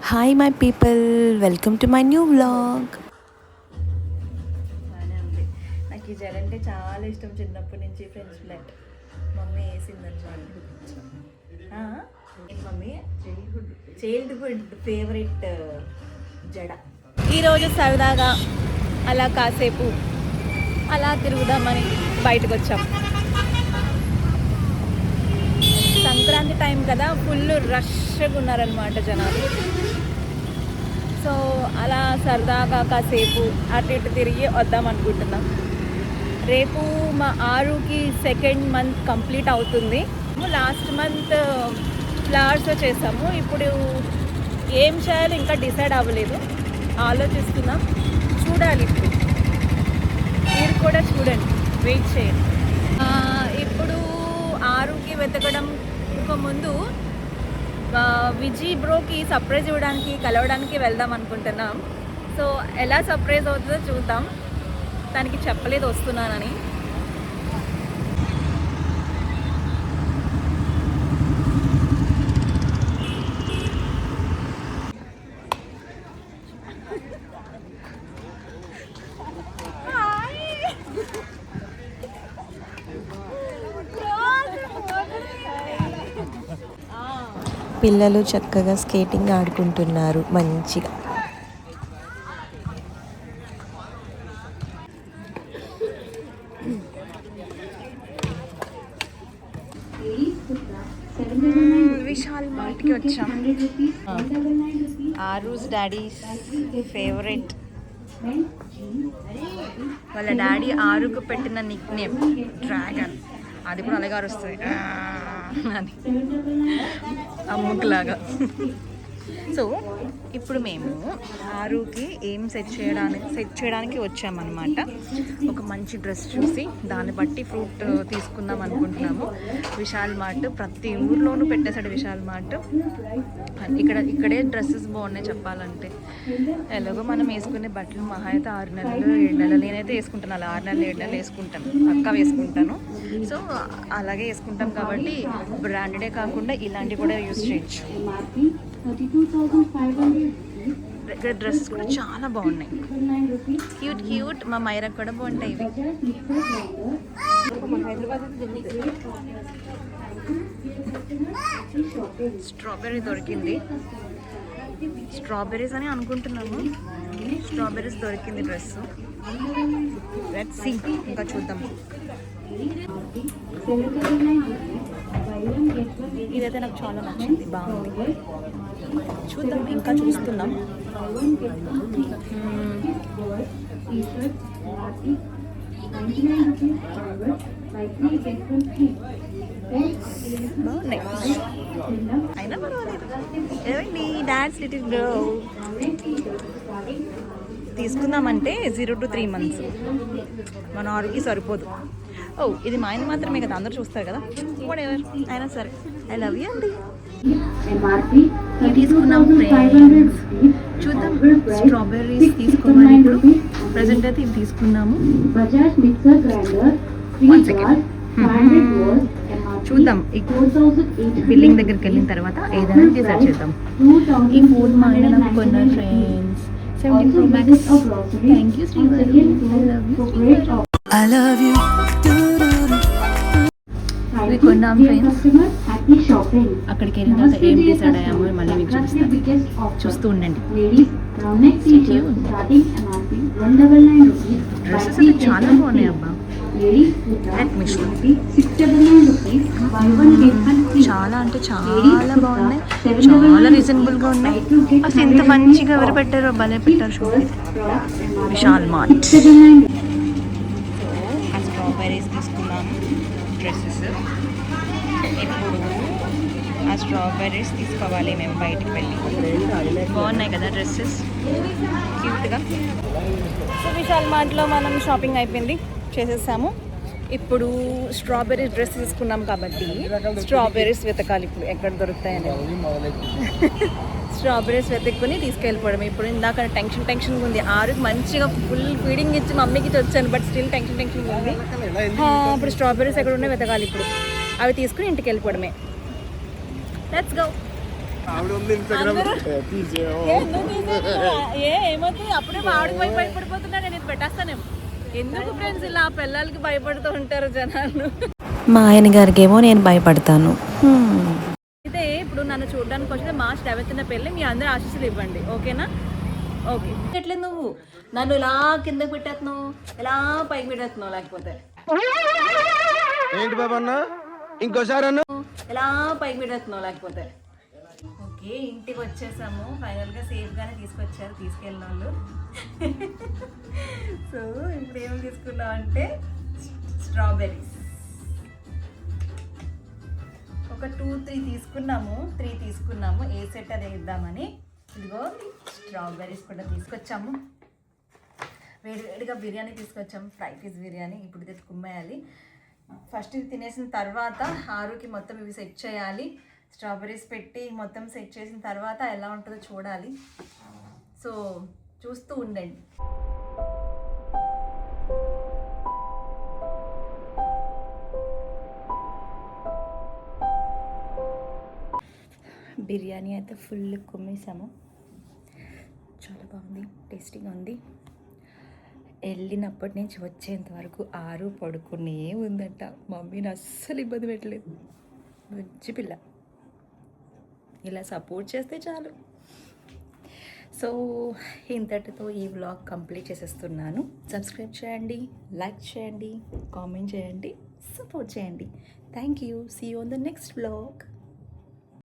Hi my people, welcome to my new vlog. బాగానే ఉంది. నాకు ఈ జడ అంటే చాలా ఇష్టం చిన్నప్పటి నుంచి. ఫ్రెండ్స్ ఫ్లాట్ మమ్మీ వేసిందని మమ్మీ చైల్డ్హుడ్ ఫేవరెట్ జడ. ఈరోజు సరదాగా అలా కాసేపు అలా తిరుగుదామని బయటకు వచ్చాం. సంక్రాంతి టైం కదా, ఫుల్ రష్గా ఉన్నారనమాట జనాలు. సో అలా సరదాగా కాసేపు అటు ఇటు తిరిగి వద్దాం అనుకుంటున్నాం. రేపు మా ఆరుకి 2nd మంత్ కంప్లీట్ అవుతుంది. లాస్ట్ మంత్ ఫ్లవర్స్ చేసాము. ఇప్పుడు ఏం చేయాలో ఇంకా డిసైడ్ అవ్వలేదు, ఆలోచిస్తున్నాం. చూడాలి, ఇప్పుడు మీరు కూడా చూడండి, వెయిట్ చేయండి. ఇప్పుడు ఆరుకి వెతకడం ముందు విజీ బ్రోకి సర్ప్రైజ్ ఇవ్వడానికి కలవడానికి వెళ్దాం అనుకుంటున్నాం. సో ఎలా సర్ప్రైజ్ అవుతుందో చూద్దాం. తనకి చెప్పలేదు వస్తున్నానని. పిల్లలు చక్కగా స్కేటింగ్ ఆడుకుంటున్నారు మంచిగా. విశాల్ మార్ట్కి వచ్చాం. ఆరూస్ డాడీస్ ఫేవరెట్. వాళ్ళ డాడీ ఆరుకు పెట్టిన నిక్ నేమ్ డ్రాగన్. అది కూడా అలాగే వస్తుంది అని, అమ్ముకులాగా. సో ఇప్పుడు మేము ఆరుకి ఏం సెట్ చేయడానికి వచ్చామన్నమాట. ఒక మంచి డ్రెస్ చూసి దాన్ని బట్టి ఫ్రూట్ తీసుకుందాం అనుకుంటున్నాము. విశాల్ మార్ట్ ప్రతి ఊర్లోనూ పెట్టేశాడు విశాల్ మార్ట్. ఇక్కడే డ్రెస్సెస్ బాగున్నాయి చెప్పాలంటే. ఎలాగో మనం వేసుకునే బట్టలు మహా అయితే 6 నెలలు 7 నెలలు, నేనైతే వేసుకుంటాను అలా 6 నెలలు 7 నెలలు వేసుకుంటాను, పక్కా వేసుకుంటాను. సో అలాగే వేసుకుంటాం కాబట్టి బ్రాండెడే కాకుండా ఇలాంటివి కూడా యూజ్ చేయొచ్చు. ఇక్కడ డ్రెస్సెస్ కూడా చాలా బాగున్నాయి, క్యూట్ క్యూట్. మా మైరా కూడా బాగుంటాయి ఇవి. స్ట్రాబెర్రీ దొరికింది. స్ట్రాబెర్రీస్ అని అనుకుంటున్నాము. స్ట్రాబెర్రీస్ దొరికింది డ్రెస్. లెట్స్ సీ, ఇంకా చూద్దాం. ఇదైతే నాకు చాలా నచ్చింది, బాగుంది. చూద్దాం, ఇంకా చూస్తున్నాం. బాగున్నాయి, అయినా పర్వాలేదు. ఏమండి dad's little girl తీసుకుందామంటే 0 to 3 months మన ఆరుకి సరిపోదు. ఓ ఇది మా ఆయన మాత్రమే కదా, అందరూ చూస్తారు కదా, వాట్ ఎవర్ అయినా సరే. ఐ లవ్ యూ అండి. తీసుకున్నాం ఫ్రెండ్స్. చూద్దాం, స్ట్రాబెర్రీస్ తీసుకోవాలి ఇప్పుడు. ప్రజెంట్ అయితే ఇవి తీసుకున్నాము. 1 second చూద్దాం. బిల్లింగ్ దగ్గరికి వెళ్ళిన తర్వాత ఏదైనా డిసైడ్ చేద్దాం. ఈ ఫోన్ మా ఆయన నాకు కొన్నారు friends, 17 Pro Max. Thank you శ్రీవారు, ఐ లవ్ యూ. ఇవి కొన్నాం ఫ్రెండ్స్. అక్కడికి వెళ్ళిన తర్వాత ఏం డిసైడ్ అయ్యామో మళ్ళీ మీకు చూపిస్తాను, చూస్తూ ఉండండి. డ్రెస్సెస్ అయితే చాలా బాగున్నాయి అబ్బా. చాలా అంటే చాలా బాగున్నాయి, చాలా రీజనబుల్గా ఉన్నాయి. అసలు ఎంత మంచిగా ఎవరు పెట్టారో, భలే పెట్టారు. Show Vishal mart. స్ట్రాబెర్రీస్ తీసుకున్నాము, డ్రెస్సెస్. ఇప్పుడు ఆ స్ట్రాబెర్రీస్ తీసుకోవాలి మేము బయటికి వెళ్ళి. బాగున్నాయి కదా డ్రెస్సెస్, క్యూట్గా. సో విశాల్ మార్ట్లో మనం షాపింగ్ అయిపోయింది, చేసేసాము. ఇప్పుడు స్ట్రాబెర్రీ డ్రెస్ తీసుకున్నాం కాబట్టి స్ట్రాబెర్రీస్ వెతకాలి ఇప్పుడు ఎక్కడ దొరుకుతాయని. స్ట్రాబెర్రీస్ వెతుక్కుని తీసుకెళ్ళిపోవడం. ఇప్పుడు ఇందాక టెన్షన్ ఉంది. ఆరుకి మంచిగా ఫుల్ ఫీడింగ్ ఇచ్చి మమ్మీకి వచ్చాను, బట్ స్టిల్ టెన్షన్ ఉంది. ఇప్పుడు స్ట్రాబెర్రీస్ ఎక్కడ ఉన్నాయి వెతకాలి ఇప్పుడు. అవి తీసుకుని ఇంటికి వెళ్ళిపోవడమే. Let's go. ఏమవుతుంది అప్పుడే ఆవిడకి భయపడిపోతున్నా నేను ఇది పెట్టేస్తానేమో. ఎందుకు ఫ్రెండ్స్ ఇలా పిల్లలకి భయపడుతూ ఉంటారు జనాలు. మా ఆయన గారికి ఏమో నేను భయపడతాను. అయితే ఇప్పుడు నన్ను చూడడానికి వచ్చిన మార్చ్ 11th పెళ్ళి మీ అందరూ ఆశీస్సులు ఇవ్వండి, ఓకేనా? ఓకే. ఎట్లేదు నువ్వు నన్ను ఇలా కిందకి పెట్టేస్తున్నావు, ఇలా పైకి పెట్టేస్తున్నావు, లేకపోతే ఏంటి బాబా అన్న ఇంకోసారి అన్న ఎలా పైకి పెట్టేస్తున్నావు, లేకపోతే. ఓకే, ఇంటికి వచ్చేసాము ఫైనల్గా. సేఫ్గానే తీసుకెళ్ళిన వాళ్ళు. సో ఇప్పుడు ఏం తీసుకున్నాం అంటే స్ట్రాబెర్రీస్ ఒక 2-3 తీసుకున్నాము. ఏ సెట్ అది ఇద్దామని. ఇదిగో స్ట్రాబెర్రీస్ కూడా తీసుకొచ్చాము. వేడివేడిగా బిర్యానీ తీసుకొచ్చాము, ఫ్రై పీస్ బిర్యానీ. ఇప్పుడు ఇది కుమ్మేయాలి. ఫస్ట్ ఇది తినేసిన తర్వాత ఆరుకి మొత్తం ఇవి సెట్ చేయాలి. స్ట్రాబెర్రీస్ పెట్టి మొత్తం సెట్ చేసిన తర్వాత ఎలా ఉంటుందో చూడాలి. సో చూస్తూ ఉండండి. బిర్యానీ అయితే ఫుల్ కుమ్మేసాము. చాలా బాగుంది, టేస్టీగా ఉంది. వెళ్ళినప్పటి నుంచి వచ్చేంత వరకు ఆరు పడుకునే ఉందంట. మమ్మీని అస్సలు ఇబ్బంది పెట్టలేదు. మంచి పిల్ల, ఇలా సపోర్ట్ చేస్తే చాలు. సో ఇంతటితో ఈ వ్లాగ్ కంప్లీట్ చేసేస్తున్నాను. సబ్స్క్రైబ్ చేయండి, లైక్ చేయండి, కామెంట్ చేయండి, సపోర్ట్ చేయండి. Thank you. See you on the next vlog.